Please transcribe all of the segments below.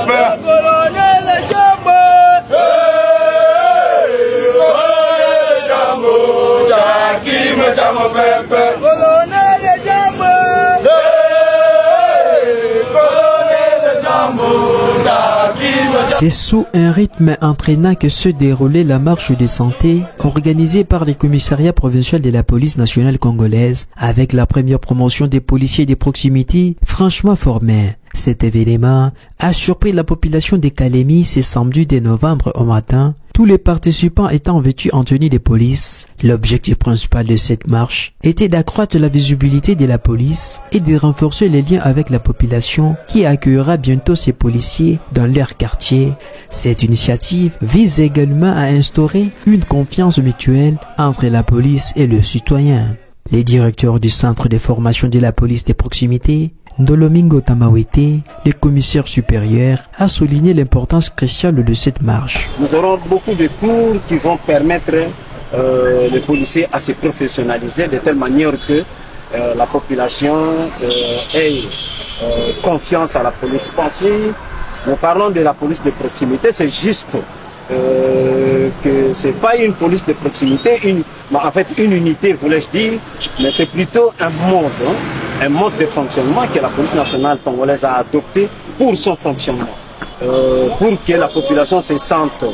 C'est sous un rythme entraînant que se déroulait la marche de santé organisée par les commissariats provinciaux de la police nationale congolaise avec la première promotion des policiers de proximité franchement formés. Cet événement a surpris la population de Kalemi ce samedi 2 novembre au matin, tous les participants étant vêtus en tenue de police. L'objectif principal de cette marche était d'accroître la visibilité de la police et de renforcer les liens avec la population qui accueillera bientôt ces policiers dans leur quartier. Cette initiative vise également à instaurer une confiance mutuelle entre la police et le citoyen. Les directeurs du centre de formation de la police de proximité, Ndolomingo Tamawete, le commissaire supérieur, a souligné l'importance cruciale de cette marche. Nous aurons beaucoup de cours qui vont permettre les policiers à se professionnaliser de telle manière que la population ait confiance à la police. Pensez, nous parlons de la police de proximité, c'est juste que c'est pas une police de proximité, en fait une unité voulais-je dire, mais c'est plutôt un mode de fonctionnement que la police nationale congolaise a adopté pour son fonctionnement, pour que la population se sente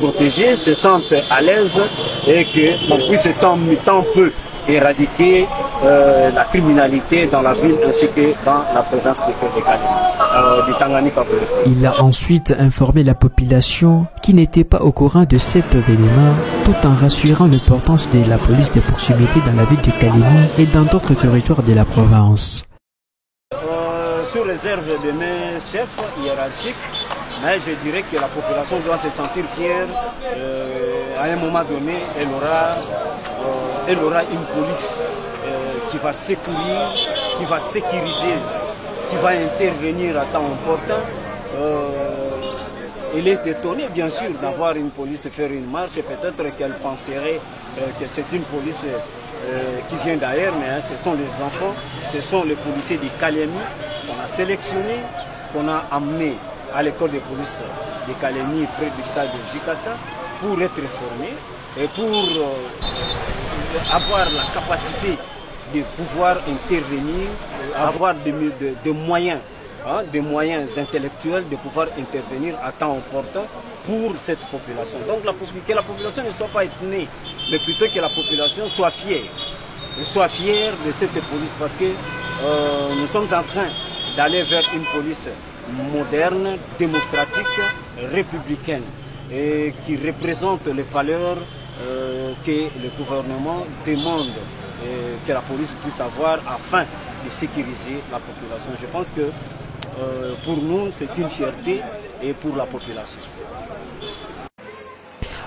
protégée, se sente à l'aise et qu'on puisse tant peu éradiquer la criminalité dans la ville ainsi que dans la province du Tanganyika. Il a ensuite informé la population qui n'était pas au courant de cet événement tout en rassurant l'importance de la police de proximité dans la ville de Kalemi et dans d'autres territoires de la province. Sous réserve de mes chefs hiérarchiques, mais je dirais que la population doit se sentir fière. À un moment donné, elle aura une police qui va secourir, qui va sécuriser, qui va intervenir à temps important. Elle est étonnée bien sûr d'avoir une police faire une marche et peut-être qu'elle penserait que c'est une police qui vient d'ailleurs, mais ce sont les enfants, ce sont les policiers de Kalemi qu'on a sélectionnés, qu'on a amenés à l'école de police de Kalemi près du stade de Jikata pour être formés et pour avoir la capacité de pouvoir intervenir, avoir des moyens, des moyens intellectuels de pouvoir intervenir à temps opportun pour cette population. Donc que la population ne soit pas étonnée, mais plutôt que la population soit fière de cette police parce que nous sommes en train d'aller vers une police moderne, démocratique, républicaine et qui représente les valeurs que le gouvernement demande que la police puisse avoir afin de sécuriser la population. Je pense que pour nous, c'est une fierté et pour la population.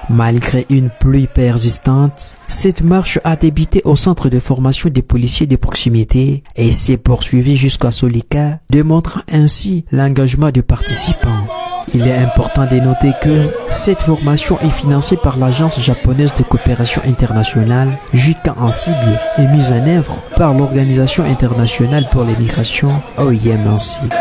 Malgré une pluie persistante, cette marche a débuté au centre de formation des policiers de proximité et s'est poursuivie jusqu'à Solika, démontrant ainsi l'engagement des participants. Il est important de noter que cette formation est financée par l'Agence japonaise de coopération internationale, JICA en sigle, et mise en œuvre par l'Organisation internationale pour les migrations, OIM en sigle.